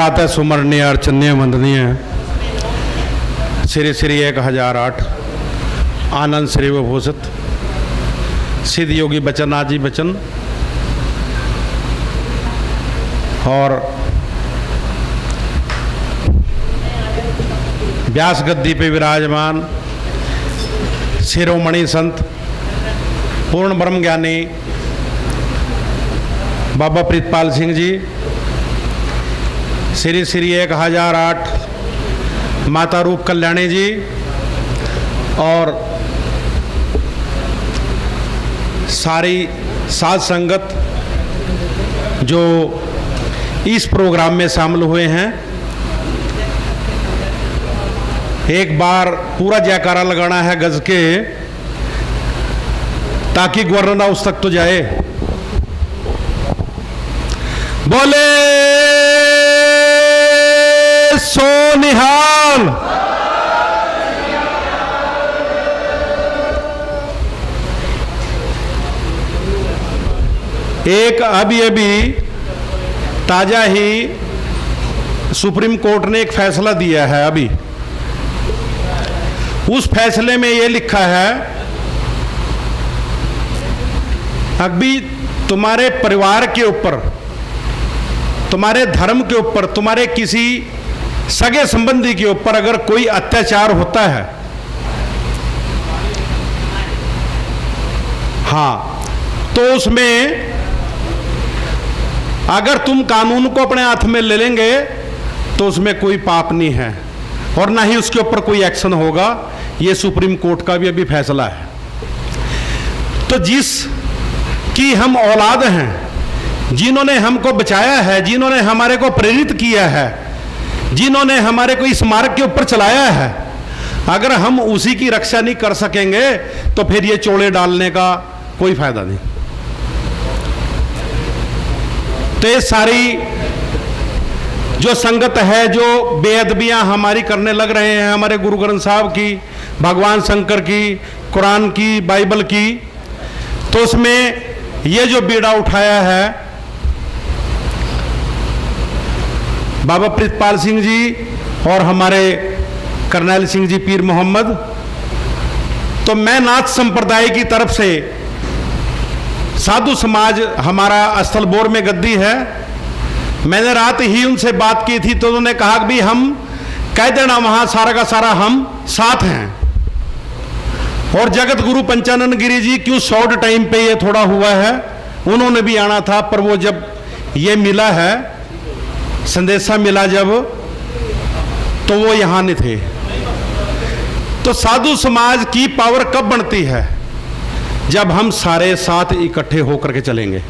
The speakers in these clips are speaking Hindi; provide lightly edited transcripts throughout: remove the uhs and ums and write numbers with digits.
प्रातः सुमरणीय अर्चनीय वंदनीय श्री श्री 1008 आनंद श्री विभूषित सिद्ध योगी बचननाथ जी बचन और व्यास गद्दी पे विराजमान शिरोमणि संत पूर्ण ब्रह्म ज्ञानी बाबा प्रीतपाल सिंह जी, श्री श्री 1008 माता रूप कल्याणी जी और सारी साध संगत जो इस प्रोग्राम में शामिल हुए हैं, एक बार पूरा जयकारा लगाना है गज के, ताकि गवर्नर उस तक तो जाए। बोले सो निहाल। एक अभी ताजा ही सुप्रीम कोर्ट ने एक फैसला दिया है। अभी उस फैसले में यह लिखा है, अभी तुम्हारे परिवार के ऊपर, तुम्हारे धर्म के ऊपर, तुम्हारे किसी सगे संबंधी के ऊपर अगर कोई अत्याचार होता है, हाँ, तो उसमें अगर तुम कानून को अपने हाथ में ले लेंगे तो उसमें कोई पाप नहीं है और ना ही उसके ऊपर कोई एक्शन होगा। यह सुप्रीम कोर्ट का भी अभी फैसला है। तो जिस की हम औलाद हैं, जिन्होंने हमको बचाया है, जिन्होंने हमारे को प्रेरित किया है, जिन्होंने हमारे को इस मार्ग के ऊपर चलाया है, अगर हम उसी की रक्षा नहीं कर सकेंगे तो फिर ये चोले डालने का कोई फायदा नहीं। तो ये सारी जो संगत है, जो बेअदबियां हमारी करने लग रहे हैं, हमारे गुरु ग्रंथ साहब की, भगवान शंकर की, कुरान की, बाइबल की, तो उसमें ये जो बीड़ा उठाया है बाबा प्रीतपाल सिंह जी और हमारे करनैल सिंह जी पीर मोहम्मद, तो मैं नाथ संप्रदाय की तरफ से साधु समाज, हमारा स्थल बोर में गद्दी है, मैंने रात ही उनसे बात की थी तो उन्होंने कहा कि भाई हम कह देना वहां सारा का सारा हम साथ हैं। और जगत गुरु पंचानन गिरी जी क्यों शॉर्ट टाइम पे ये थोड़ा हुआ है, उन्होंने भी आना था, पर वो जब ये मिला है, संदेशा मिला जब, तो वो यहां नहीं थे। तो साधु समाज की पावर कब बनती है? जब हम सारे साथ इकट्ठे होकर के चलेंगे।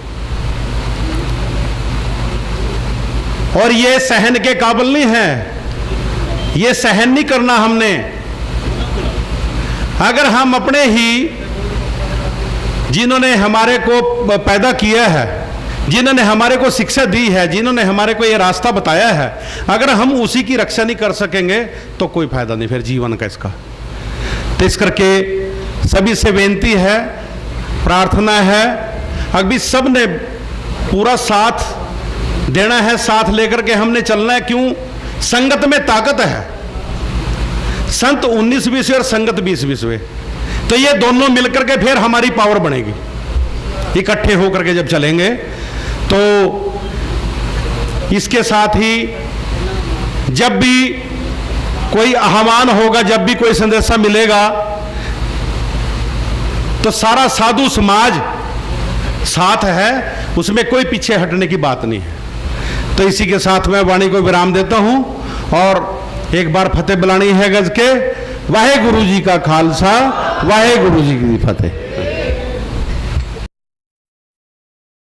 और ये सहन के काबिल नहीं है, ये सहन नहीं करना हमने। अगर हम अपने ही, जिन्होंने हमारे को पैदा किया है, जिन्होंने हमारे को शिक्षा दी है, जिन्होंने हमारे को ये रास्ता बताया है, अगर हम उसी की रक्षा नहीं कर सकेंगे तो कोई फायदा नहीं फिर जीवन का इसका। तो इस करके सभी से बेनती है, प्रार्थना है, अभी सब ने पूरा साथ देना है, साथ लेकर के हमने चलना है। क्यों? संगत में ताकत है। संत 19-20 और संगत 20-20, तो ये दोनों मिलकर के फिर हमारी पावर बनेगी। इकट्ठे होकर के जब चलेंगे तो इसके साथ ही जब भी कोई आह्वान होगा, जब भी कोई संदेशा मिलेगा, तो सारा साधु समाज साथ है, उसमें कोई पीछे हटने की बात नहीं है। तो इसी के साथ मैं वाणी को विराम देता हूं और एक बार फतेह बुलानी है गज के। वाहे गुरु जी का खालसा, वाहे गुरु जी की फतेह।